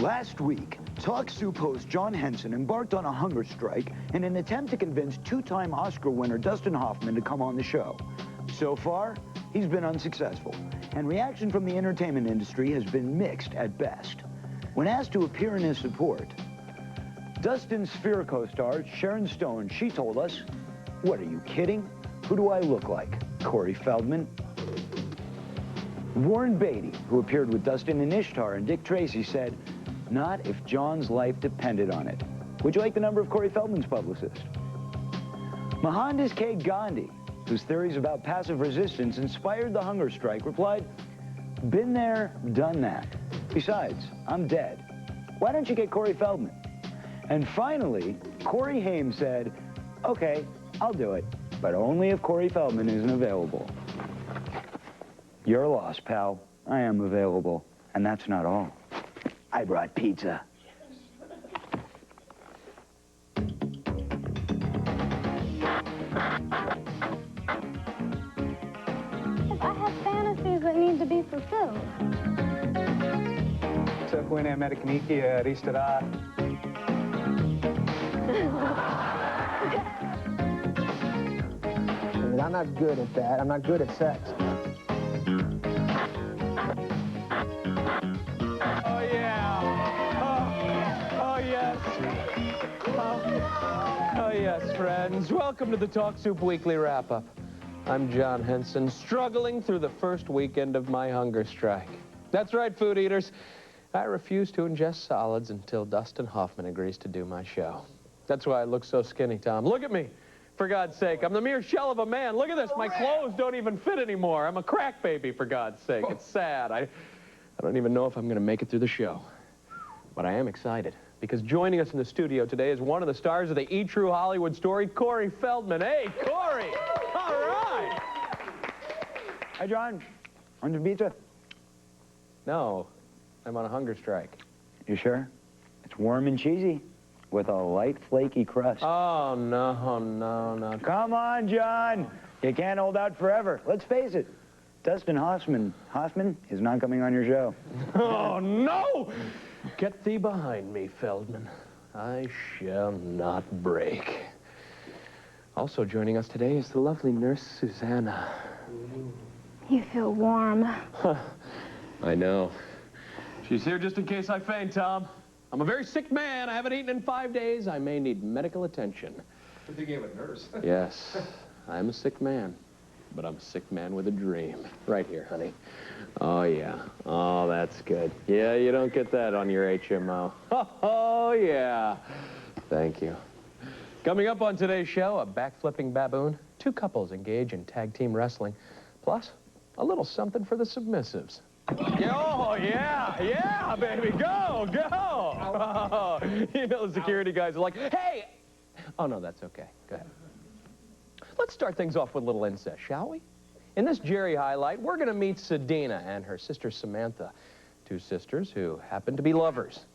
Last week, Talk Soup host John Henson embarked on a hunger strike in an attempt to convince two-time Oscar winner Dustin Hoffman to come on the show. So far, he's been unsuccessful, and reaction from the entertainment industry has been mixed at best. When asked to appear in his support, Dustin's Sphere co-star Sharon Stone, she told us, "What, are you kidding? Who do I look like? Corey Feldman?" Warren Beatty, who appeared with Dustin in Ishtar and Dick Tracy, said, "Not if John's life depended on it." Would you like the number of Corey Feldman's publicist? Mohandas K. Gandhi, whose theories about passive resistance inspired the hunger strike, replied, "Been there, done that. Besides, I'm dead. Why don't you get Corey Feldman?" And finally, Corey Haim said, "Okay, I'll do it, but only if Corey Feldman isn't available." Your loss, pal. I am available, and that's not all. I brought pizza. I have fantasies that need to be fulfilled. Så får en amerikanike restaurang. I'm not good at that. I'm not good at sex. Oh, yeah. Oh, yes. Oh, yes, friends. Welcome to the Talk Soup Weekly Wrap-Up. I'm John Henson, struggling through the first weekend of my hunger strike. That's right, food eaters. I refuse to ingest solids until Dustin Hoffman agrees to do my show. That's why I look so skinny, Tom. Look at me. For God's sake, I'm the mere shell of a man. Look at this. My clothes don't even fit anymore. I'm a crack baby, for God's sake. It's sad. I don't even know if I'm going to make it through the show. But I am excited, because joining us in the studio today is one of the stars of the E! True Hollywood story, Corey Feldman. Hey, Corey! All right! Hi, John. Want some pizza? No, I'm on a hunger strike. You sure? It's warm and cheesy, with a light, flaky crust. Oh, no. Come on, John. You can't hold out forever. Let's face it. Dustin Hoffman is not coming on your show. Oh, no! Get thee behind me, Feldman. I shall not break. Also joining us today is the lovely nurse Susanna. You feel warm. I know. She's here just in case I faint, Tom. I'm a very sick man. I haven't eaten in 5 days. I may need medical attention. Good thing you have a nurse. Yes, I'm a sick man, but I'm a sick man with a dream. Right here, honey. Oh, yeah. Oh, that's good. Yeah, you don't get that on your HMO. Oh, yeah. Thank you. Coming up on today's show, a backflipping baboon, 2 couples engage in tag team wrestling, plus a little something for the submissives. Oh, yeah, baby, go! Oh, you know the security guys are like, hey! Oh, no, that's okay. Go ahead. Let's start things off with a little incest, shall we? In this Jerry highlight, we're going to meet Sedina and her sister Samantha, 2 sisters who happen to be lovers.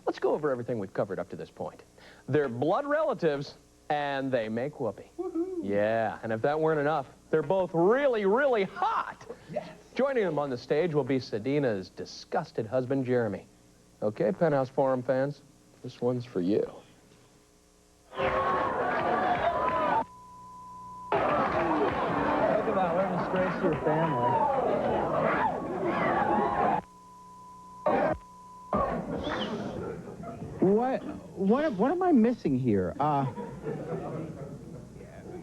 Let's go over everything we've covered up to this point. They're blood relatives, and they make whoopee. Yeah, and if that weren't enough, they're both really, really hot. Yes. Joining them on the stage will be Sedina's disgusted husband, Jeremy. Okay, Penthouse Forum fans, this one's for you. Look at that, what a disgrace to your family. What am I missing here?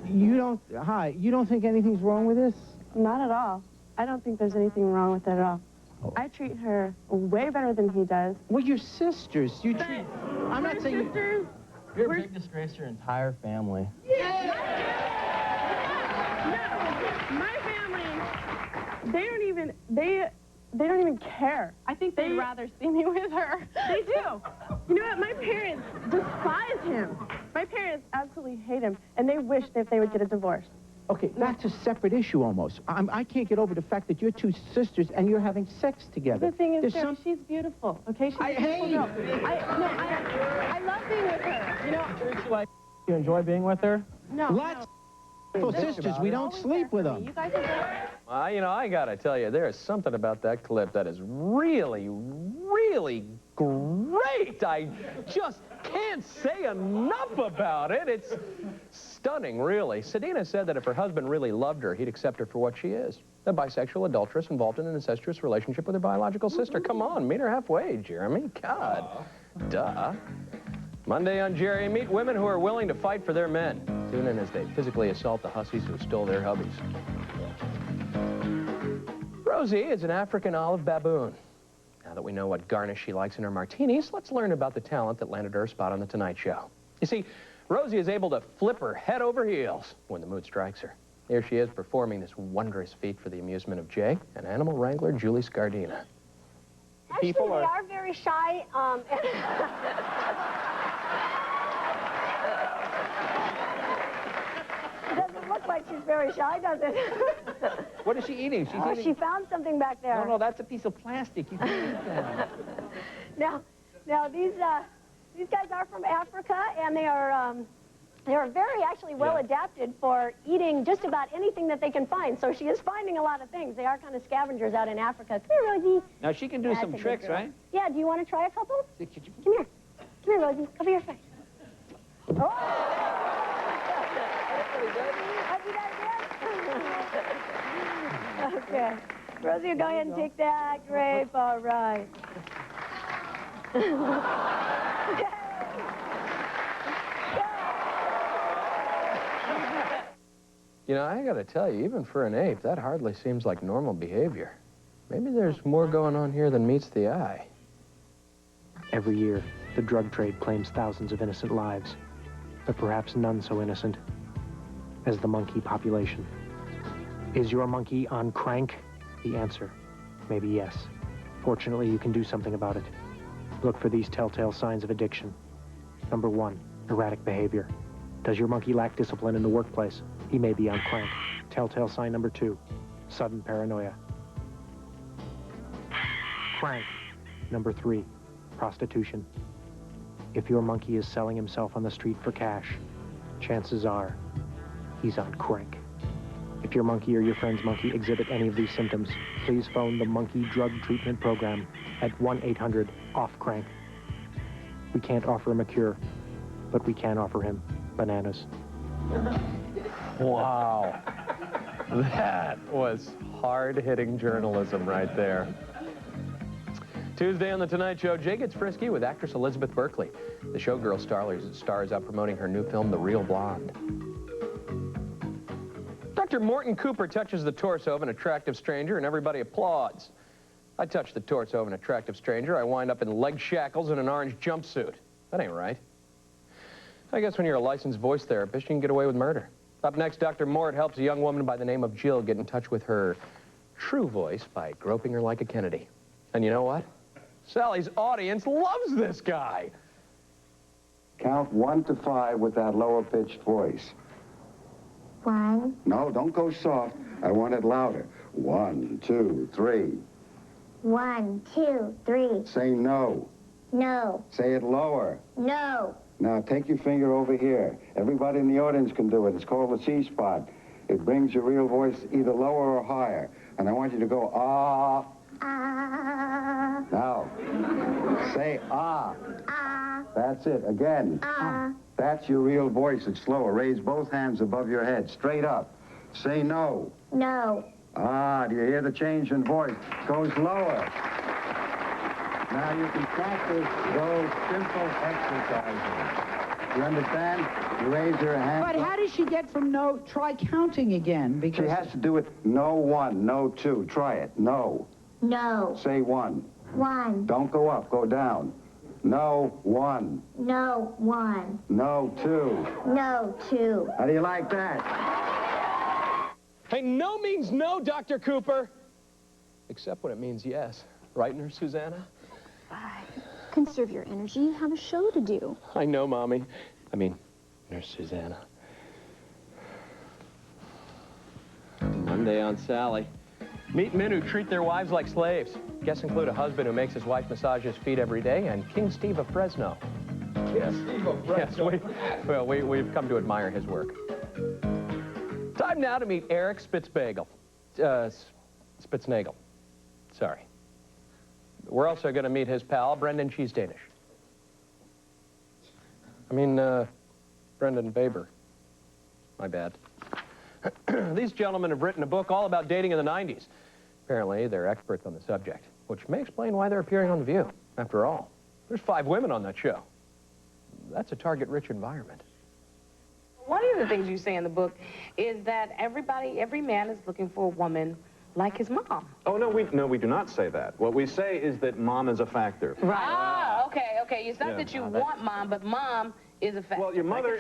You don't think anything's wrong with this? Not at all. I don't think there's anything wrong with it at all. Oh. I treat her way better than he does. Well, you're sisters. You treat... I'm not saying... Sisters? You're a big disgrace to your entire family. Yeah. No, my family, they don't even care. I think they'd rather see me with her. They do. You know what? My parents despise him. My parents absolutely hate him, and they wish that they would get a divorce. Okay, that's a separate issue almost. I can't get over the fact that you're 2 sisters and you're having sex together. The thing is, There's Jerry, she's beautiful, okay? She's a beautiful girl. I love being with her, you know? You enjoy being with her? No, Lots of sisters, we don't sleep with them. You guys are You know, I gotta tell you, there is something about that clip that is really, really great. I just can't say enough about it. It's stunning, really. Sedina said that if her husband really loved her, he'd accept her for what she is. A bisexual adulteress involved in an incestuous relationship with her biological sister. Come on, meet her halfway, Jeremy. God. Duh. Monday on Jerry, meet women who are willing to fight for their men. Tune in as they physically assault the hussies who stole their hubbies. Rosie is an African olive baboon. Now that we know what garnish she likes in her martinis, let's learn about the talent that landed her a spot on The Tonight Show. You see, Rosie is able to flip her head over heels when the mood strikes her. Here she is performing this wondrous feat for the amusement of Jay and animal wrangler Julie Scardina. Actually, they are very shy. It doesn't look like she's very shy, does it? What is she eating? She's eating... She found something back there. No, that's a piece of plastic. You can't eat that. Now these guys are from Africa, and they are very actually well adapted for eating just about anything that they can find. So she is finding a lot of things. They are kind of scavengers out in Africa. Come here, Rosie. Now she can do some tricks, right? Yeah. Do you want to try a couple? Come here. Come here, Rosie. Come here first. Oh! Have you done it again? Okay. Rosie, you go ahead and take that grape. All right. You know, I gotta tell you, even for an ape, that hardly seems like normal behavior. Maybe there's more going on here than meets the eye. Every year, the drug trade claims thousands of innocent lives, but perhaps none so innocent as the monkey population. Is your monkey on crank? The answer, maybe yes. Fortunately, you can do something about it. Look for these telltale signs of addiction. Number 1, erratic behavior. Does your monkey lack discipline in the workplace? He may be on crank. Telltale sign number 2, sudden paranoia. Crank. Number 3, prostitution. If your monkey is selling himself on the street for cash, chances are he's on crank. If your monkey or your friend's monkey exhibit any of these symptoms, please phone the Monkey Drug Treatment Program at 1-800-OFF-CRANK. We can't offer him a cure, but we can offer him bananas. Wow. That was hard-hitting journalism right there. Tuesday on The Tonight Show, Jay gets frisky with actress Elizabeth Berkley. The showgirl stars out promoting her new film, The Real Blonde. Dr. Morton Cooper touches the torso of an attractive stranger and everybody applauds. I touch the torso of an attractive stranger, I wind up in leg shackles and an orange jumpsuit. That ain't right. I guess when you're a licensed voice therapist, you can get away with murder. Up next, Dr. Mort helps a young woman by the name of Jill get in touch with her true voice by groping her like a Kennedy. And you know what? Sally's audience loves this guy. Count 1 to 5 with that lower-pitched voice. 1. No, don't go soft. I want it louder. 1, 2, 3. 1, 2, 3. Say no. No. Say it lower. No. Now, take your finger over here. Everybody in the audience can do it. It's called the C-spot. It brings your real voice either lower or higher. And I want you to go, ah. Ah. Now, say ah. Ah. That's it. Again. Ah. That's your real voice. It's slower. Raise both hands above your head, straight up. Say no. No. Ah, do you hear the change in voice? Goes lower. Now you can practice those simple exercises. You understand? You raise your hand. But how does she get from no, try counting again? Because she has to do it no 1, no 2. Try it. No. No. Say 1. 1. Don't go up, go down. No 1. No. 1. No 2. No. 2. How do you like that? Hey, no means no, Dr. Cooper. Except when it means yes. Right, Nurse Susanna? Conserve your energy. You have a show to do. I know, Mommy. I mean, Nurse Susanna. Monday on Sally. Meet men who treat their wives like slaves. Guests include a husband who makes his wife massage his feet every day, and King Steve of Fresno. Yes, we've come to admire his work. Time now to meet Eric Spitznagel. Sorry. We're also going to meet his pal, Brendan Cheese Danish. Brendan Baber. My bad. These gentlemen have written a book all about dating in the 90s. Apparently, they're experts on the subject, which may explain why they're appearing on The View. After all, there's 5 women on that show. That's a target-rich environment. One of the things you say in the book is that every man is looking for a woman like his mom. Oh, no, we do not say that. What we say is that mom is a factor. Right. Ah, okay. It's not that you want mom, but mom is a factor. Well, your mother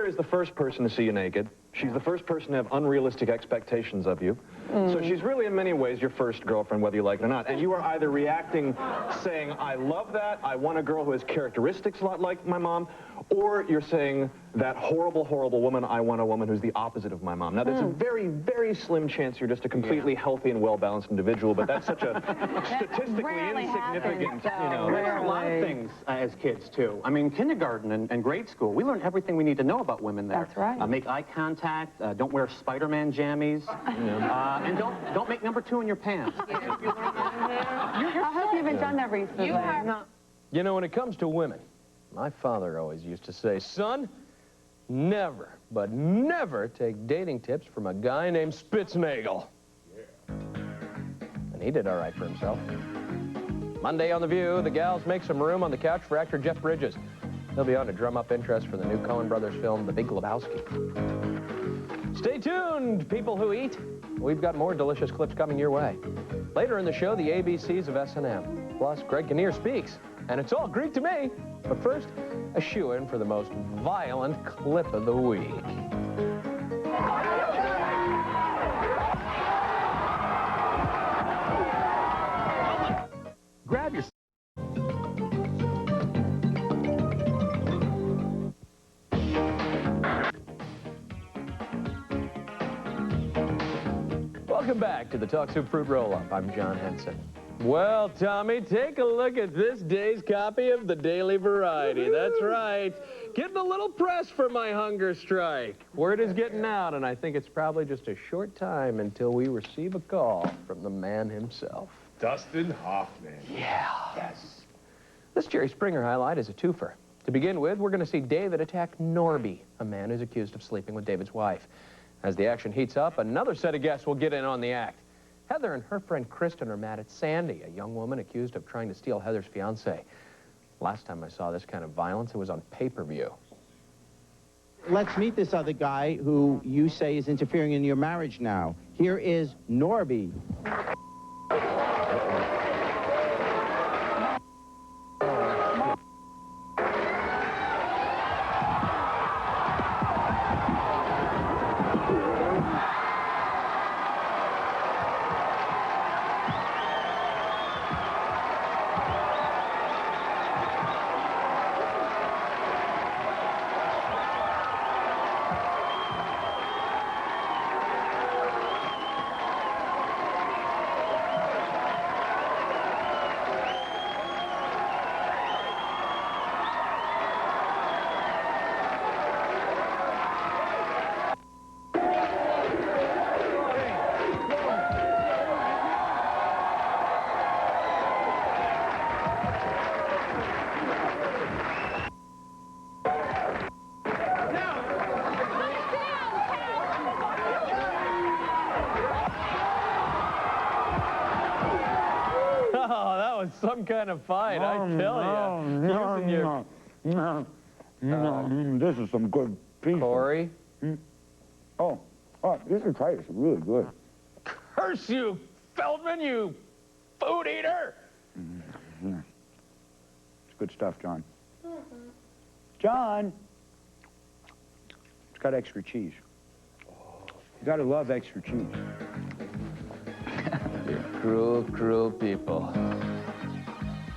is the first person to see you naked. She's the first person to have unrealistic expectations of you. So she's really, in many ways, your first girlfriend, whether you like it or not. And you are either reacting, saying, I love that, I want a girl who has characteristics a lot like my mom, or you're saying, that horrible, horrible woman, I want a woman who's the opposite of my mom. Now, there's a very, very slim chance you're just a completely healthy and well-balanced individual, but that's such a statistically insignificant, We learn a lot of things as kids, too. I mean, kindergarten and grade school, we learn everything we need to know about women there. That's right. Make eye contact, don't wear Spider-Man jammies, and don't make number 2 in your pants. I hope you haven't done that recently. You know, when it comes to women, my father always used to say, son, never, but never take dating tips from a guy named Spitznagel. And he did all right for himself. Monday on The View, the gals make some room on the couch for actor Jeff Bridges. He'll be on to drum up interest for the new Coen Brothers film, The Big Lebowski. Stay tuned, people who eat. We've got more delicious clips coming your way. Later in the show, the ABCs of S&M. Plus, Greg Kinnear speaks, and it's all Greek to me. But first, a shoo-in for the most violent clip of the week. Grab your... Welcome back to the Talk Soup Fruit Roll-Up. I'm John Henson. Well, Tommy, take a look at this day's copy of the Daily Variety. That's right. Getting a little press for my hunger strike. Word is getting out, and I think it's probably just a short time until we receive a call from the man himself. Dustin Hoffman. Yeah. Yes. This Jerry Springer highlight is a twofer. To begin with, we're going to see David attack Norby, a man who's accused of sleeping with David's wife. As the action heats up, another set of guests will get in on the act. Heather and her friend Kristen are mad at Sandy, a young woman accused of trying to steal Heather's fiancé. Last time I saw this kind of violence, it was on pay-per-view. Let's meet this other guy who you say is interfering in your marriage now. Here is Norby. Some kind of fight, I tell you. This is some good pizza. Corey? Oh, this is tight. It's really good. Curse you, Feldman, you food eater! It's good stuff, John. John! It's got extra cheese. You gotta love extra cheese. You cruel, cruel people.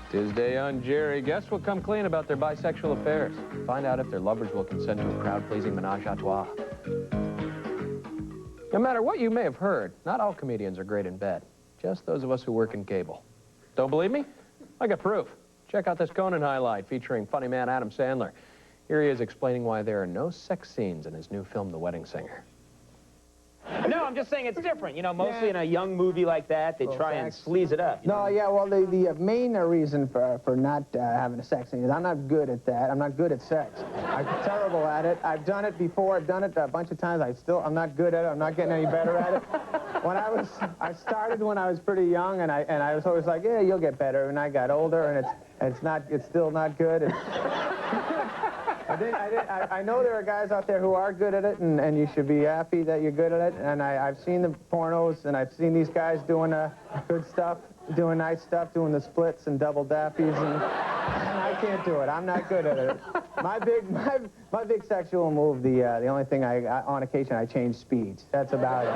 Tuesday on Jerry. Guests will come clean about their bisexual affairs. Find out if their lovers will consent to a crowd-pleasing menage a trois. No matter what you may have heard, not all comedians are great in bed. Just those of us who work in cable. Don't believe me? I got proof. Check out this Conan highlight featuring funny man Adam Sandler. Here he is explaining why there are no sex scenes in his new film, The Wedding Singer. No, I'm just saying it's different. You know, mostly in a young movie like that, they try and sleaze it up. No, yeah, well, the main reason for not having a sex scene is I'm not good at that. I'm not good at sex. I'm terrible at it. I've done it before. I've done it a bunch of times. I'm not good at it. I'm not getting any better at it. I started when I was pretty young, and I was always like, yeah, you'll get better. And I got older, and it's still not good. I know there are guys out there who are good at it, and you should be happy that you're good at it. And I've seen the pornos, and I've seen these guys doing good stuff, doing nice stuff, doing the splits and double dappies, and I can't do it. I'm not good at it. My big sexual move, the only thing on occasion I change speeds. That's about it.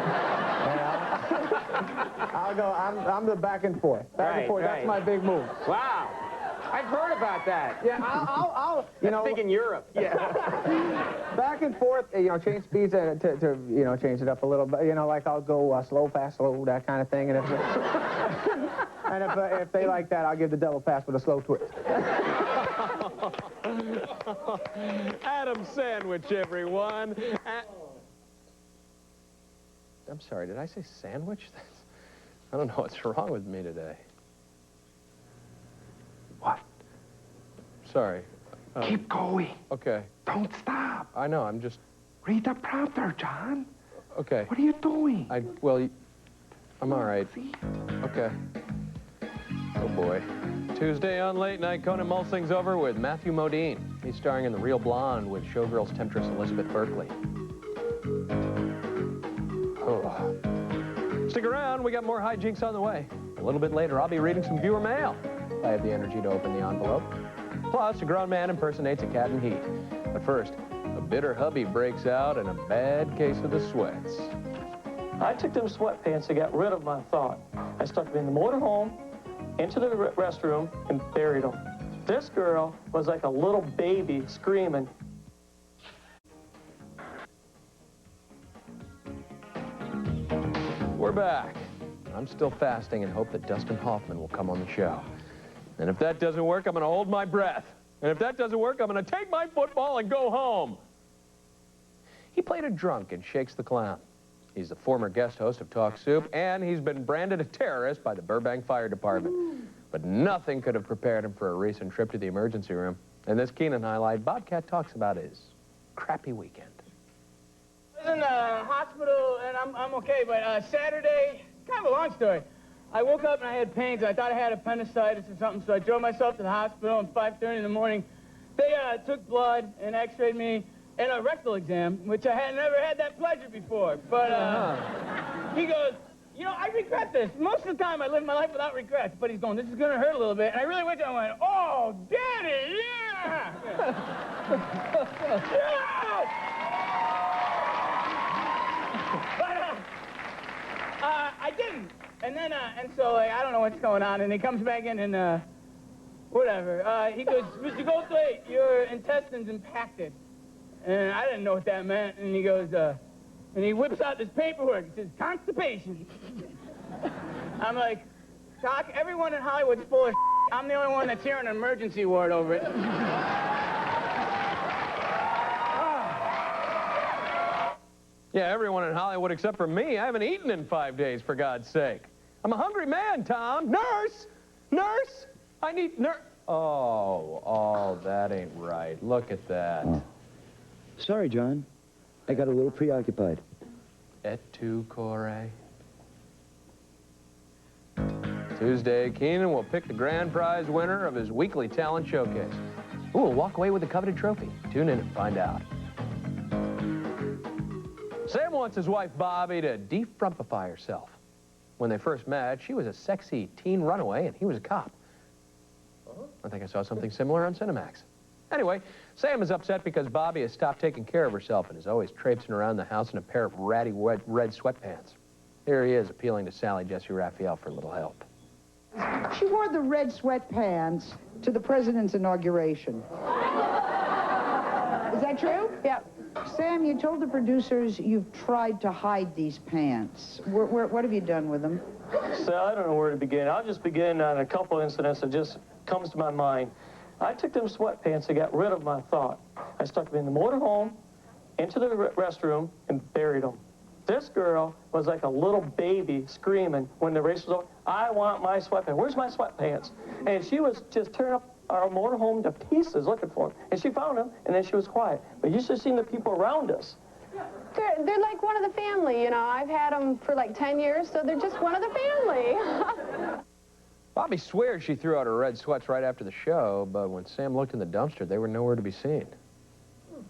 I'll go. I'm the back and forth. Back and forth. That's my big move. Wow. I've heard about that. Yeah, I'll I think in Europe. Yeah. Back and forth, change speeds to change it up a little bit. Like I'll go slow, fast, slow, that kind of thing. And if they like that, I'll give the double pass with a slow twist. Adam Sandwich, everyone. I'm sorry, did I say sandwich? I don't know what's wrong with me today. What? Sorry. Keep going. Okay. Don't stop. I know, I'm just... Read the prompter, John. Okay. What are you doing? Well, I'm all right. See? Okay. Oh, boy. Tuesday on Late Night, Conan mulls things over with Matthew Modine. He's starring in The Real Blonde with showgirls temptress Elizabeth Berkley. Oh. Stick around, we got more hijinks on the way. A little bit later, I'll be reading some viewer mail. I have the energy to open the envelope. Plus, a grown man impersonates a cat in heat. But first, a bitter hubby breaks out in a bad case of the sweats. I took them sweatpants and got rid of my thought. I stuck them in the motorhome, into the restroom, and buried them. This girl was like a little baby screaming. We're back. I'm still fasting and hope that Dustin Hoffman will come on the show. And if that doesn't work, I'm going to hold my breath. And if that doesn't work, I'm going to take my football and go home. He played a drunk in Shakes the Clown. He's the former guest host of Talk Soup, and he's been branded a terrorist by the Burbank Fire Department. But nothing could have prepared him for a recent trip to the emergency room. In this Keenan highlight, Bobcat talks about his crappy weekend. I was in the hospital, and I'm okay, but Saturday, kind of a long story. I woke up and I had pains. I thought I had appendicitis or something, so I drove myself to the hospital at 5:30 in the morning. They took blood and x-rayed me and a rectal exam, which I had never had that pleasure before. But he goes, I regret this. Most of the time I live my life without regrets, but he's going, this is going to hurt a little bit. And I really went there and went, oh, Daddy, yeah! Yeah! But I didn't. And then, so I don't know what's going on, and he comes back in and, whatever. He goes, Mr. Goldthwait, your intestines impacted. And I didn't know what that meant, and he goes, and he whips out this paperwork. It says, constipation. I'm like, Doc, everyone in Hollywood's full of I'm the only one that's here in an emergency ward over it. Yeah, everyone in Hollywood except for me. I haven't eaten in 5 days, for God's sake. I'm a hungry man, Tom. Nurse! Nurse! I need Oh, that ain't right. Look at that. Oh. Sorry, John. I got a little preoccupied. Et tu, Corey? Tuesday, Keenan will pick the grand prize winner of his weekly talent showcase. Who will walk away with the coveted trophy? Tune in and find out. Sam wants his wife, Bobby, to defrumpify herself. When they first met, she was a sexy teen runaway, and he was a cop. I think I saw something similar on Cinemax. Anyway, Sam is upset because Bobby has stopped taking care of herself and is always traipsing around the house in a pair of ratty red sweatpants. Here he is appealing to Sally Jesse Raphael for a little help. She wore the red sweatpants to the president's inauguration. Is that true? Yeah. Sam, you told the producers you've tried to hide these pants. What have you done with them? So I don't know where to begin. I'll just begin on a couple incidents that just comes to my mind. I took them sweatpants and got rid of my thought. I stuck them in the motorhome, into the restroom, and buried them. This girl was like a little baby screaming when the race was over, I want my sweatpants. Where's my sweatpants? And she was just tearing up our motorhome to pieces looking for them. And she found them, and then she was quiet. But you should have seen the people around us. They're like one of the family, you know. I've had them for like 10 years, so they're just one of the family. Bobby swears she threw out her red sweats right after the show, but when Sam looked in the dumpster, they were nowhere to be seen.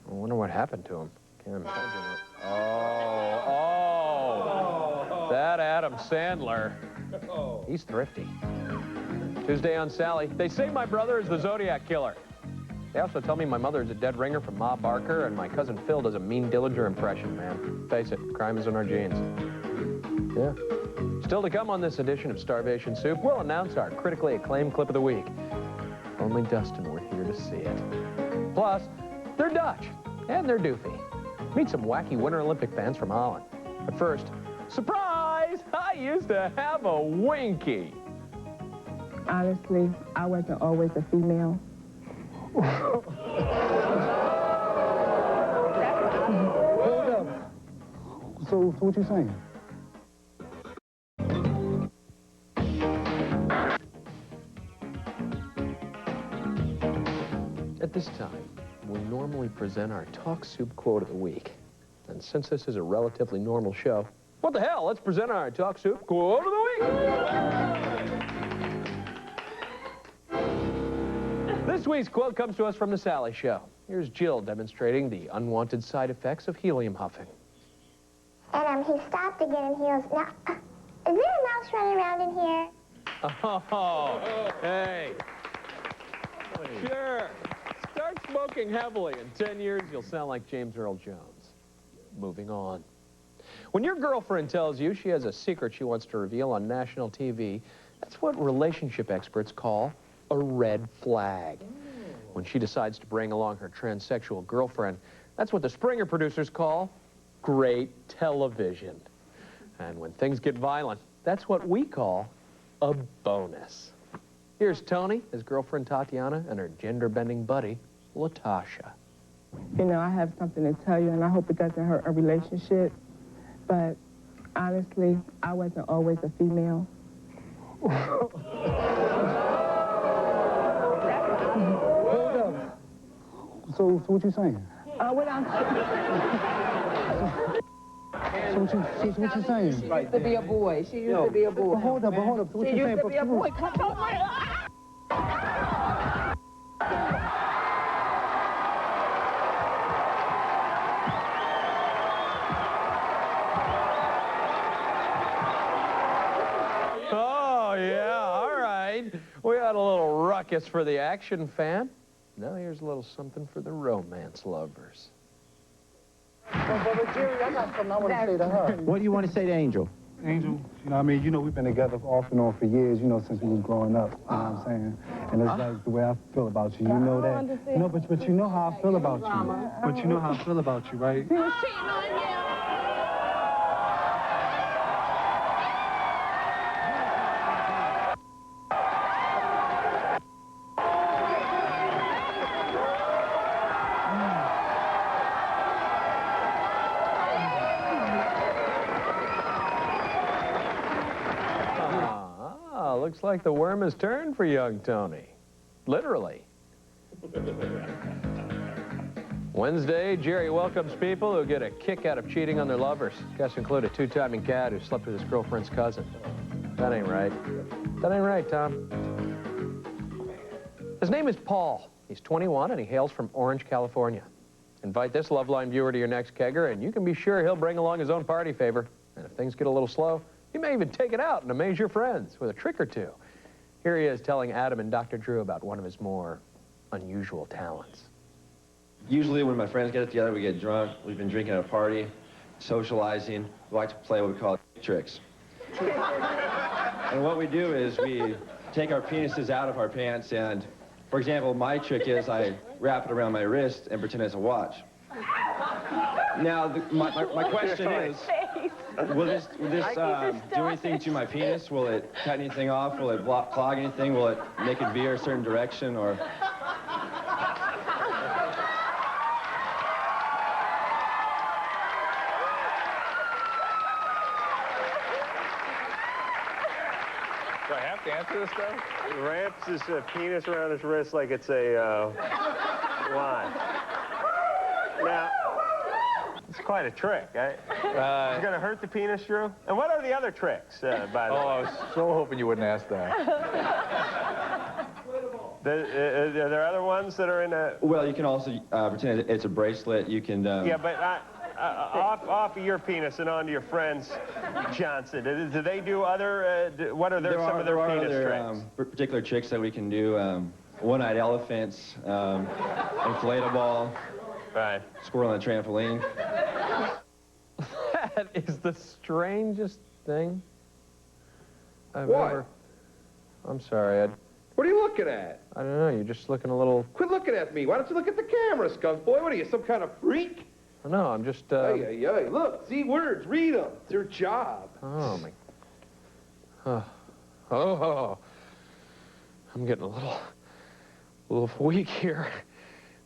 I wonder what happened to them. Can't imagine it. That Adam Sandler. He's thrifty. Tuesday on Sally. They say my brother is the Zodiac Killer. They also tell me my mother is a dead ringer from Ma Barker, and my cousin Phil does a mean Dillinger impression, man. Face it, crime is in our genes. Yeah. Still to come on this edition of Starvation Soup, we'll announce our critically acclaimed clip of the week. If only Dustin were here to see it. Plus, they're Dutch, and they're doofy. Meet some wacky Winter Olympic fans from Holland. But first, surprise! I used to have a Winky. Honestly, I wasn't always a female. Hold up. So what you saying? At this time, we normally present our Talk Soup quote of the week. And since this is a relatively normal show, what the hell? Let's present our Talk Soup quote of the week. This week's quote comes to us from The Sally Show. Here's Jill demonstrating the unwanted side effects of helium huffing. And he stopped again and he goes, now, is there a mouse running around in here? Oh, hey. Sure. Start smoking heavily. In 10 years, you'll sound like James Earl Jones. Moving on. When your girlfriend tells you she has a secret she wants to reveal on national TV, that's what relationship experts call a red flag. When she decides to bring along her transsexual girlfriend, that's what the Springer producers call great television. And when things get violent, that's what we call a bonus. Here's Tony, his girlfriend Tatiana, and her gender-bending buddy, Latasha. You know, I have something to tell you, and I hope it doesn't hurt our relationship. But honestly, I wasn't always a female. Hold up. So what you saying? What I'm So what you saying? She used to be a boy. She used to be a boy. Hold up. So what She you saying? used to be a boy. Come on. Oh, yeah, all right. We had a little ruckus for the action fan. Now here's a little something for the romance lovers. But Jerry, I got something I want to say to her. What do you want to say to Angel? Angel, you know, I mean, you know, we've been together off and on for years, you know, since we was growing up, you know what I'm saying? And it's like the way I feel about you, you know that. You know, but you know how I feel about you. But you know how I feel about you, right? He was cheating on you. Looks like the worm has turned for young Tony. Literally. Wednesday, Jerry welcomes people who get a kick out of cheating on their lovers. Guests include a two-timing cat who slept with his girlfriend's cousin. That ain't right. That ain't right, Tom. His name is Paul. He's 21 and he hails from Orange, California. Invite this Loveline viewer to your next kegger and you can be sure he'll bring along his own party favor. And if things get a little slow, you may even take it out and amaze your friends with a trick or two. Here he is telling Adam and Dr. Drew about one of his more unusual talents. Usually when my friends get together, we get drunk. We've been drinking at a party, socializing. We like to play what we call tricks. And what we do is we take our penises out of our pants and, for example, my trick is I wrap it around my wrist and pretend it's a watch. Now, my question is, will this do anything to my penis? Will it cut anything off? Will it clog anything? Will it make it veer a certain direction? Or Do I have to answer this stuff? Wraps his penis around his wrist like it's a line. Now, it's quite a trick, right? It's going to hurt the penis, Drew? And what are the other tricks, by the way? Oh, I was so hoping you wouldn't ask that. Are there other ones that are in a... Well, you can also pretend it's a bracelet. You can... Yeah, but off of your penis and onto your friend's Johnson. Do they do other... what are some of their penis tricks? Particular tricks that we can do. One-eyed elephants, inflatable, right. Squirrel on a trampoline. That is the strangest thing I've What? ever... I'm sorry, What are you looking at? I don't know, you're just looking a little... Quit looking at me. Why don't you look at the camera, skunk boy? What are you, some kind of freak? No, I'm just... Hey, look, see words, read them. It's your job. Oh, my... Oh. I'm getting a little weak here.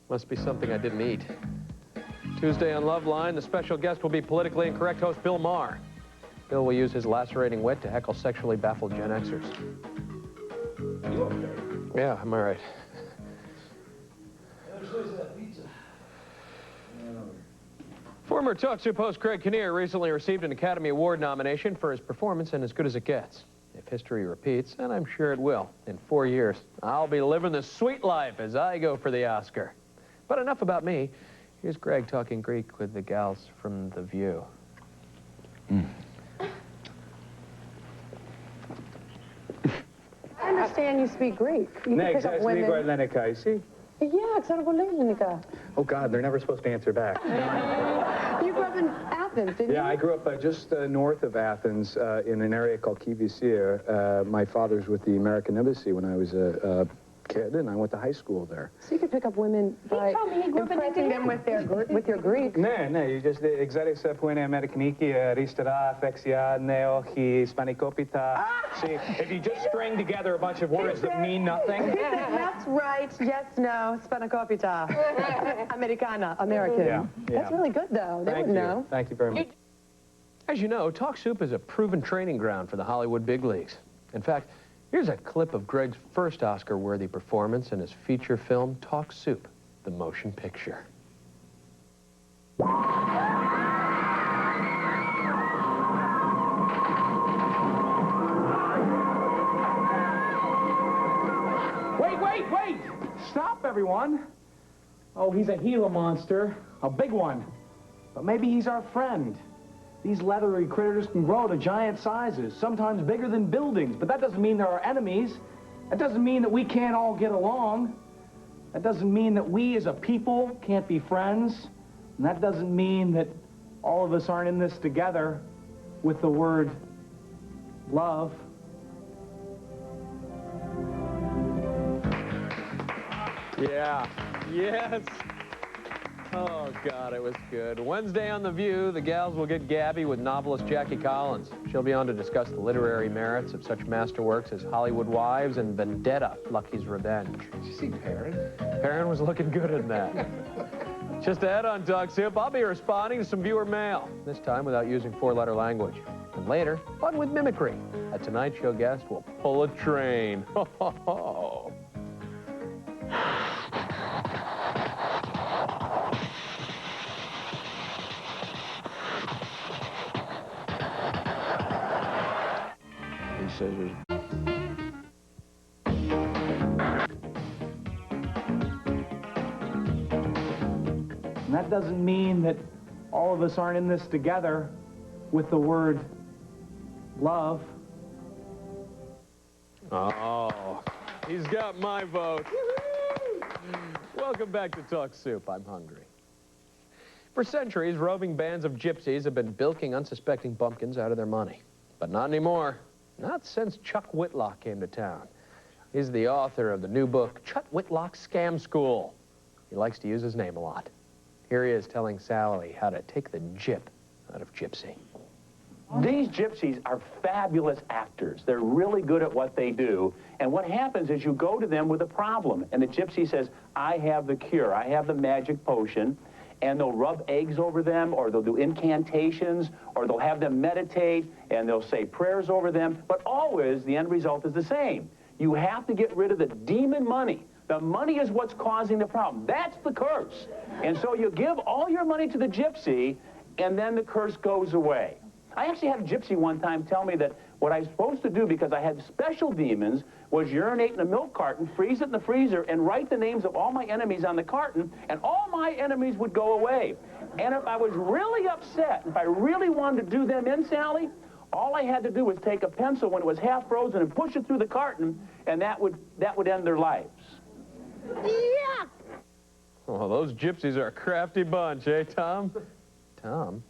Must be something I didn't eat. Tuesday on Loveline, the special guest will be politically incorrect host Bill Maher. Bill will use his lacerating wit to heckle sexually baffled Gen Xers. You okay? Yeah, I'm all right. Former Talk Soup host Craig Kinnear recently received an Academy Award nomination for his performance in As Good as It Gets. If history repeats, and I'm sure it will, in 4 years, I'll be living the sweet life as I go for the Oscar. But enough about me. Here's Greg talking Greek with the gals from The View. I understand you speak Greek. You can pick up women. Yeah, Oh, God, they're never supposed to answer back. You grew up in Athens, didn't you? Yeah, I grew up just north of Athens in an area called Kivisir. My father's with the American Embassy when I was a kid, and I went to high school there. So you could pick up women by impressing them with your Greek. Ναι, you just exotic που είναι Αμερικανική, αριστερά, δεξιά, νέο, Hispanicopita. See, if you just string together a bunch of words that mean nothing. That's right. Yes, no, Hispanicopita. Americana, American. Yeah. That's really good, though. They would know. Thank you very much. As you know, Talk Soup is a proven training ground for the Hollywood big leagues. In fact, here's a clip of Greg's first Oscar-worthy performance in his feature film, Talk Soup, the motion picture. Wait! Stop, everyone. Oh, he's a Gila monster, a big one. But maybe he's our friend. These leathery critters can grow to giant sizes, sometimes bigger than buildings, but that doesn't mean they're our enemies. That doesn't mean that we can't all get along. That doesn't mean that we as a people can't be friends. And that doesn't mean that all of us aren't in this together with the word love. Yeah. Yes. Oh, God, it was good. Wednesday on The View, the gals will get Gabby with novelist Jackie Collins. She'll be on to discuss the literary merits of such masterworks as Hollywood Wives and Vendetta, Lucky's Revenge. Did you see Perrin? Perrin was looking good in that. Just ahead on Talk Soup, I'll be responding to some viewer mail, this time without using four-letter language. And later, fun with mimicry. A Tonight Show guest will pull a train. Ho, ho, ho. Scissors. And that doesn't mean that all of us aren't in this together with the word love. Oh, he's got my vote. Welcome back to Talk Soup. I'm hungry. For centuries, roving bands of gypsies have been bilking unsuspecting bumpkins out of their money. But not anymore. Not since Chuck Whitlock came to town. He's the author of the new book, Chuck Whitlock's Scam School. He likes to use his name a lot. Here he is telling Sally how to take the gyp out of gypsy. These gypsies are fabulous actors. They're really good at what they do. And what happens is you go to them with a problem, and the gypsy says, I have the cure, I have the magic potion, and they'll rub eggs over them, or they'll do incantations, or they'll have them meditate, and they'll say prayers over them. But always, the end result is the same. You have to get rid of the demon money. The money is what's causing the problem. That's the curse. And so you give all your money to the gypsy, and then the curse goes away. I actually had a gypsy one time tell me that what I was supposed to do, because I had special demons, was urinate in a milk carton, freeze it in the freezer, and write the names of all my enemies on the carton, and all my enemies would go away. And if I was really upset, if I really wanted to do them in, Sally, all I had to do was take a pencil when it was half frozen and push it through the carton, and that would end their lives. Yuck! Well, those gypsies are a crafty bunch, eh, Tom? Tom?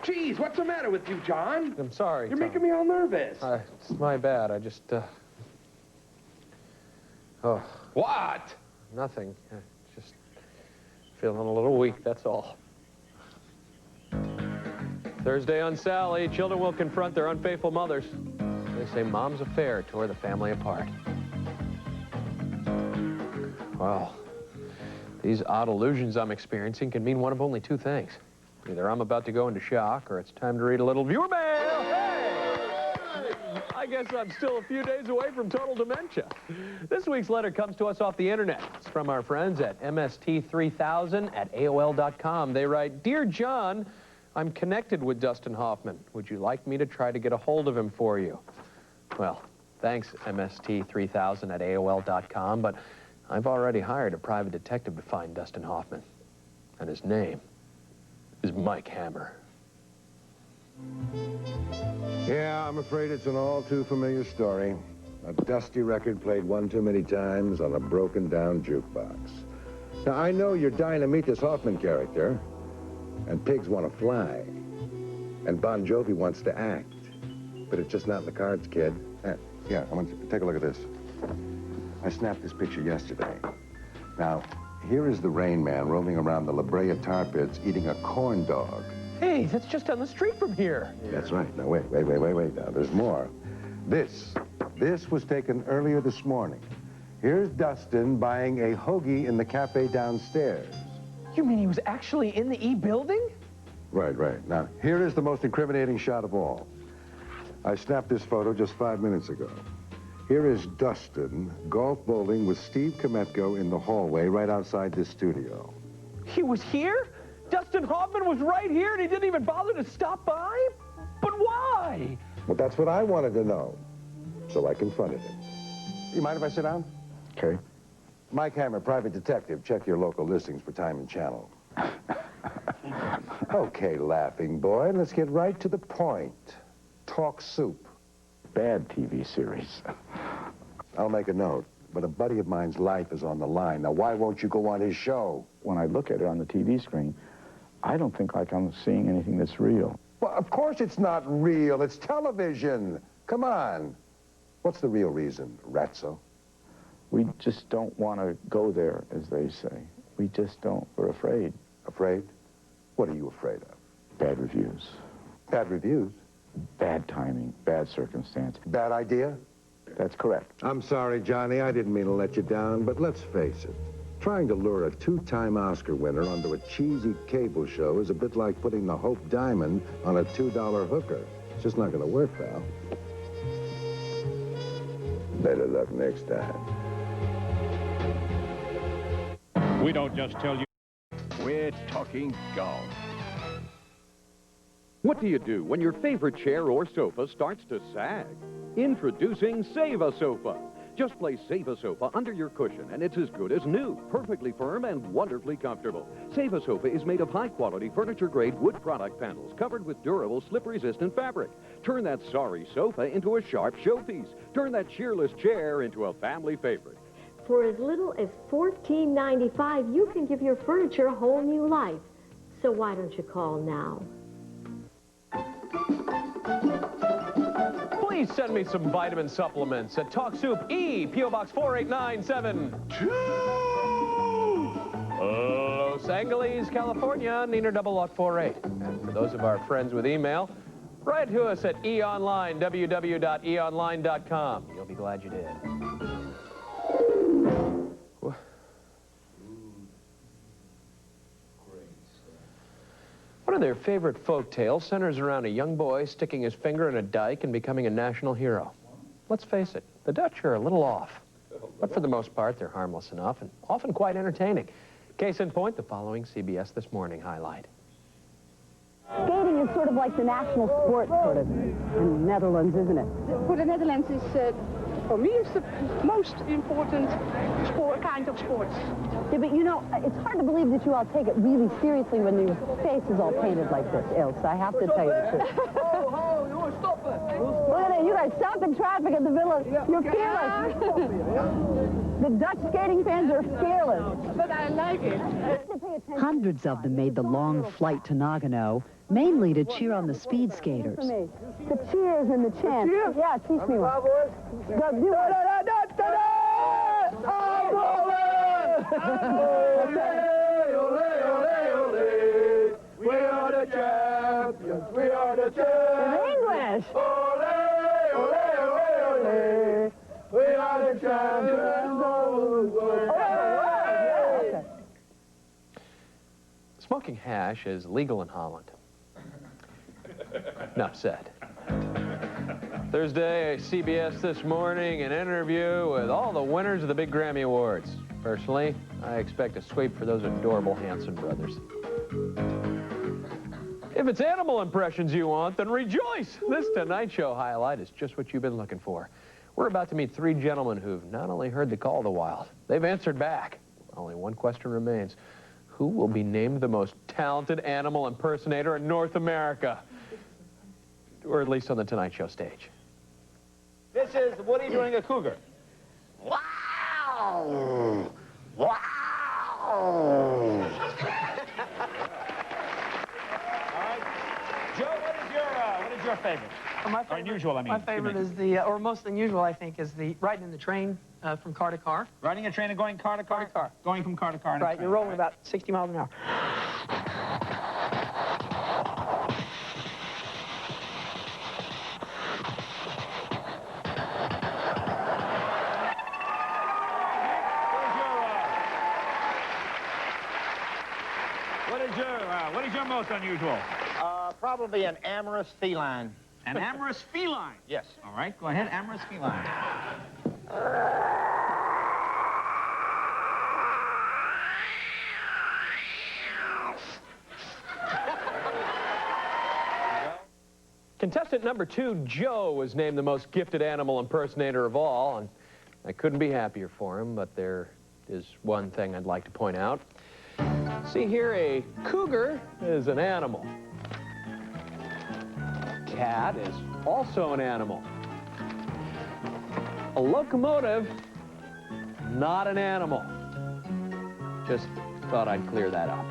Geez, what's the matter with you, John? I'm sorry, You're Tom. making me all nervous. It's my bad. I just, Oh. What? Nothing. Just feeling a little weak, that's all. Thursday on Sally, children will confront their unfaithful mothers. They say mom's affair tore the family apart. Well, these odd illusions I'm experiencing can mean one of only two things. Either I'm about to go into shock, or it's time to read a little viewer mail. Hey! I guess I'm still a few days away from total dementia. This week's letter comes to us off the internet. It's from our friends at mst3000@aol.com. They write, Dear John, I'm connected with Dustin Hoffman. Would you like me to try to get a hold of him for you? Well, thanks, mst3000@aol.com, but I've already hired a private detective to find Dustin Hoffman. And his name is Mike Hammer. Yeah, I'm afraid it's an all too familiar story. A dusty record played one too many times on a broken down jukebox. Now, I know you're dying to meet this Hoffman character, and pigs want to fly, and Bon Jovi wants to act, but it's just not in the cards, kid. Yeah, I want you to take a look at this. I snapped this picture yesterday. Now, here is the Rain Man roaming around the La Brea tar pits eating a corn dog. Hey, that's just down the street from here. That's right. Now, wait. Now, there's more. This was taken earlier this morning. Here's Dustin buying a hoagie in the cafe downstairs. You mean he was actually in the E building? Right. Now, here is the most incriminating shot of all. I snapped this photo just 5 minutes ago. Here is Dustin golf bowling with Steve Kometko in the hallway right outside this studio. He was here? Dustin Hoffman was right here and he didn't even bother to stop by? But why? Well, that's what I wanted to know. So I confronted him. You mind if I sit down? Okay. Mike Hammer, private detective. Check your local listings for time and channel. Okay, laughing boy, let's get right to the point. Talk Soup. Bad TV series. I'll make a note, but a buddy of mine's life is on the line. Now, why won't you go on his show? When I look at it on the TV screen, I don't think like I'm seeing anything that's real. Well, of course it's not real. It's television. Come on. What's the real reason, Ratso? We just don't want to go there, as they say. We just don't. We're afraid. Afraid? What are you afraid of? Bad reviews. Bad reviews? Bad timing, bad circumstance. Bad idea? That's correct. I'm sorry, Johnny. I didn't mean to let you down, but let's face it. Trying to lure a two-time Oscar winner onto a cheesy cable show is a bit like putting the Hope Diamond on a $2 hooker. It's just not going to work, pal. Better luck next time. We don't just tell you. We're talking golf. What do you do when your favorite chair or sofa starts to sag? Introducing Save-A Sofa. Just place Save-A Sofa under your cushion, and it's as good as new, perfectly firm and wonderfully comfortable. Save-A Sofa is made of high-quality furniture-grade wood product panels covered with durable, slip-resistant fabric. Turn that sorry sofa into a sharp showpiece. Turn that cheerless chair into a family favorite. For as little as $14.95, you can give your furniture a whole new life. So why don't you call now? Please send me some vitamin supplements at Talk Soup E, P.O. Box 48972. Los Angeles, California, Neener 0048. And for those of our friends with email, write to us at eonline, www.eonline.com. You'll be glad you did. of their favorite folk tales centers around a young boy sticking his finger in a dike and becoming a national hero. Let's face it, the Dutch are a little off. But for the most part, they're harmless enough and often quite entertaining. Case in point, the following CBS This Morning highlight. Skating is sort of like the national sport, sort of, in the Netherlands, isn't it? For the Netherlands, for me, it's the most important kind of sport. Yeah, but you know, it's hard to believe that you all take it really seriously when your face is all painted like this, Ilse. I have to tell you the truth. Stop it! Look at it, you guys stopping traffic in the villa. You're fearless. The Dutch skating fans are fearless. But I like it. Hundreds of them made the long flight to Nagano, mainly to cheer on the speed skaters. The cheers and the chants. Yeah, teach me one. Go, do it. We are the champions. We are the champions. In English. Ole, ole, ole, ole. We are the champions. Smoking hash is legal in Holland. Enough said. Thursday, CBS This Morning, an interview with all the winners of the big Grammy Awards. Personally, I expect a sweep for those adorable Hanson brothers. If it's animal impressions you want, then rejoice! This Tonight Show highlight is just what you've been looking for. We're about to meet three gentlemen who've not only heard the call of the wild, they've answered back. Only one question remains. Who will be named the most talented animal impersonator in North America? Or at least on the Tonight Show stage. This is Woody doing a cougar. Wow! Wow! All right. Joe, what is your favorite? My favorite, unusual, I mean. My favorite is the, or most unusual, I think, is the riding in the train from car to car. Riding a train and going car to car? Car. Going from car to car. Right, you're rolling about 60 miles an hour. What is your most unusual? Probably an amorous feline. An amorous feline? Yes. All right, go ahead, amorous feline. Contestant number 2, Joe, was named the most gifted animal impersonator of all, and I couldn't be happier for him, but there is one thing I'd like to point out. See here, a cougar is an animal. Cat is also an animal. A locomotive, not an animal. Just thought I'd clear that up.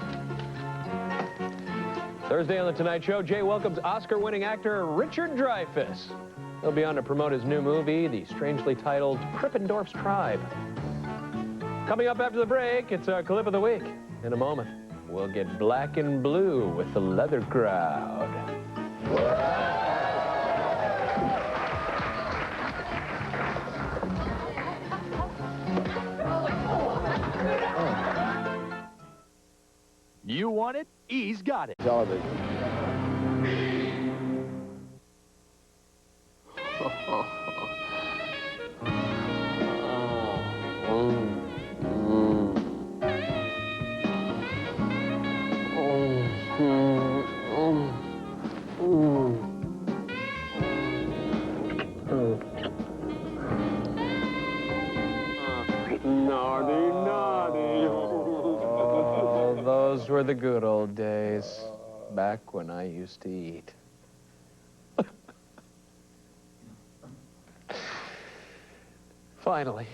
Thursday on The Tonight Show, Jay welcomes Oscar-winning actor Richard Dreyfuss. He'll be on to promote his new movie, the strangely titled Krippendorf's Tribe. Coming up after the break, it's our clip of the week. In a moment, we'll get black and blue with the Leather Crowd. You want it? He's got it. Television. Those were the good old days, back when I used to eat. Finally,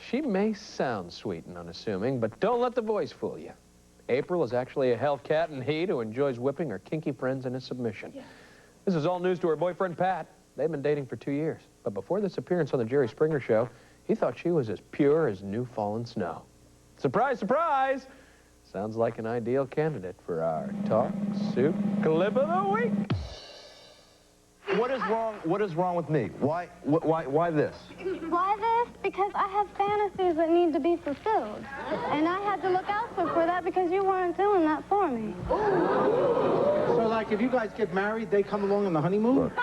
she may sound sweet and unassuming, but don't let the voice fool you. April is actually a health cat in heat who enjoys whipping her kinky friends into submission. Yeah. This is all news to her boyfriend, Pat. They've been dating for 2 years. But before this appearance on the Jerry Springer Show, he thought she was as pure as new fallen snow. Surprise, surprise! Sounds like an ideal candidate for our Talk Soup Clip of the Week. What is wrong? What is wrong with me? Why this? Why this? Because I have fantasies that need to be fulfilled. And I had to look elsewhere for that because you weren't doing that for me. So, like, if you guys get married, they come along on the honeymoon? It's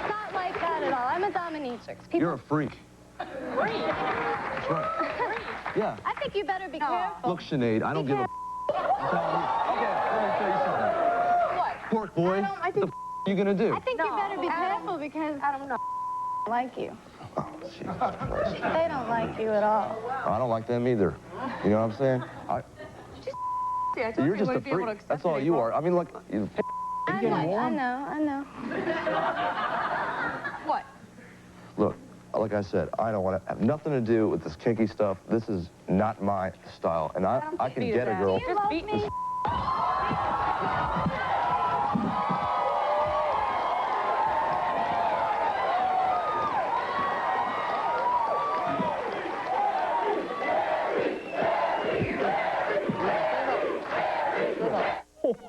not like that at all. I'm a dominatrix. You're a freak. Freak? That's right. Yeah. I think you better be careful. Look, Sinead, I don't give a. I'm telling you. Okay, let me tell you something. What? Pork boy. What the are you gonna do? I think you better be careful because I don't like you. Oh, Jesus Christ. They don't like you at all. I don't like them either. You know what I'm saying? You're just a freak. That's all you are. I mean, look. I know. What? Look, like I said, I don't want to have nothing to do with this kinky stuff. This is not my style, and I can get a girl. You love me?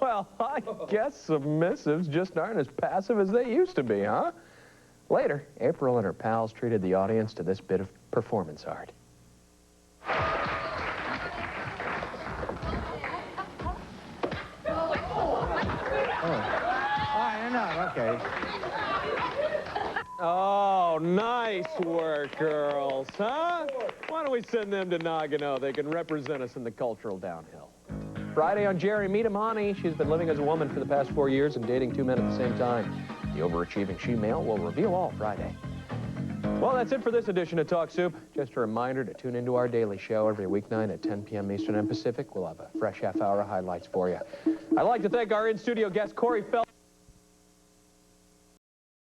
Well, I guess submissives just aren't as passive as they used to be, huh? Later, April and her pals treated the audience to this bit of performance art. Okay. Oh, nice work, girls, huh? Why don't we send them to Nagano? They can represent us in the cultural downhill. Friday on Jerry, meet him, honey. She's been living as a woman for the past 4 years and dating 2 men at the same time. The overachieving she-male will reveal all Friday. Well, that's it for this edition of Talk Soup. Just a reminder to tune into our daily show every weeknight at 10 p.m. Eastern and Pacific. We'll have a fresh half-hour of highlights for you. I'd like to thank our in-studio guest, Corey Feld.